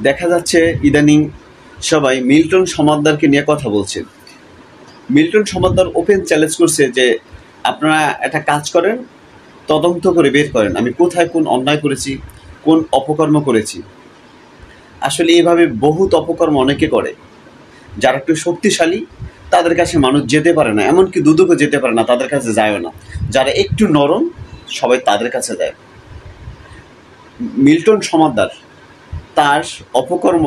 দেখা যাচ্ছে ইদানিং সবাই মিল্টন সমাদ্দারকে নিয়ে কথা বলছে। মিল্টন সমাদ্দার ওপেন চ্যালেঞ্জ করছে যে আপনারা একটা কাজ করেন, তদন্ত করে বের করেন আমি কোথায় কোন অন্যায় করেছি, কোন অপকর্ম করেছি। আসলে এইভাবে বহুত অপকর্ম অনেকে করে। যারা একটু শক্তিশালী তাদের কাছে মানুষ যেতে পারে না, এমনকি দুদকও যেতে পারে না, তাদের কাছে যায়ও না। যারা একটু নরম সবাই তাদের কাছে যায়। মিল্টন সমাদ্দার তার অপকর্ম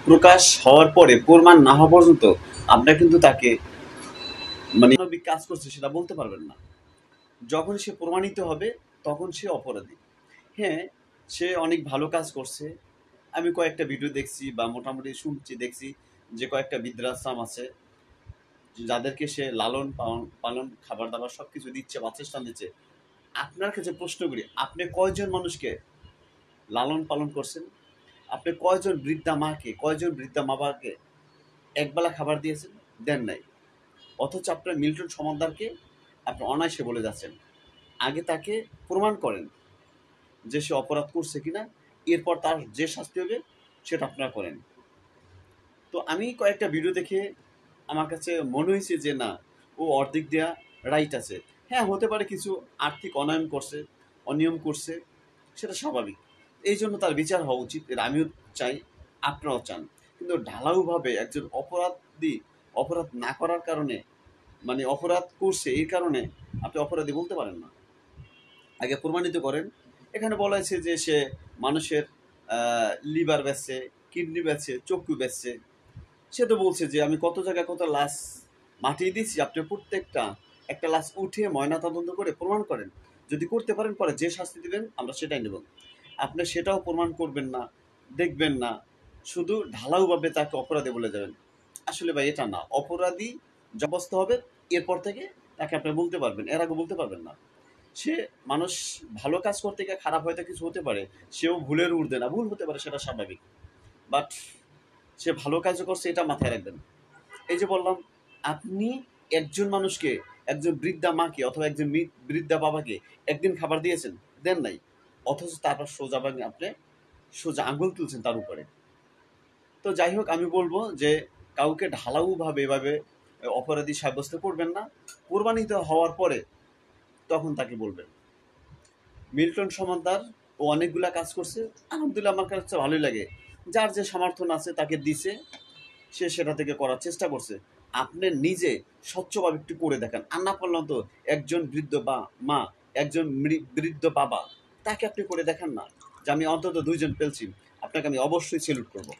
প্রকাশ হওয়ার পরে, প্রমাণ না হওয়া পর্যন্ত আপনারা কিন্তু তাকে মানবিক কাজ করছে সেটা বলতে পারবেন না। যখন সে প্রমাণিত হবে তখন সে অপরাধী। হ্যাঁ, সে অনেক ভালো কাজ করছে। আমি কয়েকটা ভিডিও দেখছি বা মোটামুটি শুনছি, দেখছি যে কয়েকটা বৃদ্ধাশ্রম আছে যাদেরকে সে লালন পালন খাবার দাবার সব কিছু দিচ্ছে, বাসস্থান দিচ্ছে। আপনার কাছে প্রশ্ন করি, আপনি কয়জন মানুষকে লালন পালন করছেন? আপনি কয়জন বৃদ্ধা মাকে, কয়জন বৃদ্ধা মা বাবাকে একবেলা খাবার দিয়েছেন? দেন নাই। অথচ আপনার মিল্টন সমাদ্দারকে আপনি অনায়াসে বলে যাচ্ছেন। আগে তাকে প্রমাণ করেন যে সে অপরাধ করছে কিনা, এরপর তার যে শাস্তি হবে সেটা আপনারা করেন। তো আমি কয়েকটা ভিডিও দেখে আমার কাছে মনে হয়েছে যে না, ও অর্ধেক দেয়া রাইট আছে। হ্যাঁ, হতে পারে কিছু আর্থিক অনিয়ম করছে, অনিয়ম করছে, সেটা স্বাভাবিক। এই জন্য তার বিচার হওয়া উচিত, এটা আমিও চাই, আপনারাও চান। কিন্তু ঢালাওভাবে একজন অপরাধী অপরাধ না করার কারণে, মানে অপরাধ করছে এই কারণে আপনি অপরাধী বলতে পারেন না। আগে প্রমাণিত করেন। এখানে বলা হয়েছে যে সে মানুষের লিভার বেচছে, কিডনি বেচছে, চক্ষু বেচছে। সে তো বলছে যে আমি কত জায়গায় কত লাশ মাটিয়ে দিয়েছি, আপনি প্রত্যেকটা একটা লাশ উঠে ময়না তদন্ত করে প্রমাণ করেন। যদি করতে পারেন পরে যে শাস্তি দিবেন আমরা সেটাই নেব। আপনি সেটাও প্রমাণ করবেন না, দেখবেন না, শুধু ঢালাওভাবে তাকে অপরাধী বলে যাবেন। আসলে ভাই এটা না, অপরাধী জবস্ত হবে, এরপর থেকে তাকে আপনি বলতে পারবেন, এর আগে বলতে পারবেন না। সে মানুষ ভালো কাজ করতে গিয়ে খারাপ হয়তো কিছু হতে পারে, সেও ভুলের ঊর্ধ্বে না, ভুল হতে পারে, সেটা স্বাভাবিক। বাট সে ভালো কাজও করছে, এটা মাথায় রাখবেন। এই যে বললাম, আপনি একজন মানুষকে, একজন বৃদ্ধা মাকে অথবা একজন বৃদ্ধা বাবাকে একদিন খাবার দিয়েছেন? দেন নাই। অথচ তারপর সোজা ভাবে আপনি সোজা আঙুল তুলছেন তার উপরে। তো যাই হোক, আমি বলবো যে কাউকে ঢালাওভাবে এভাবে অপরাধী সাব্যস্ত করবেন না। প্রমাণিত হওয়ার পরে তখন তাকে বলবেন। মিল্টন সমাদ্দার ও অনেকগুলা কাজ করছে, আলহামদুলিল্লাহ, আমার কাছে ভালোই লাগে। যার যে সমর্থন আছে তাকে দিছে, সে সেটা থেকে করার চেষ্টা করছে। আপনি নিজে স্বচ্ছভাবে একটু করে দেখান। আর না পারলাম তো একজন বৃদ্ধ বা মা, একজন বৃদ্ধ বাবা, তাকে আপনি করে দেখান না যে আমি অন্তত 2 জন পেলছি, আপনাকে আমি অবশ্যই সেলুট করবো।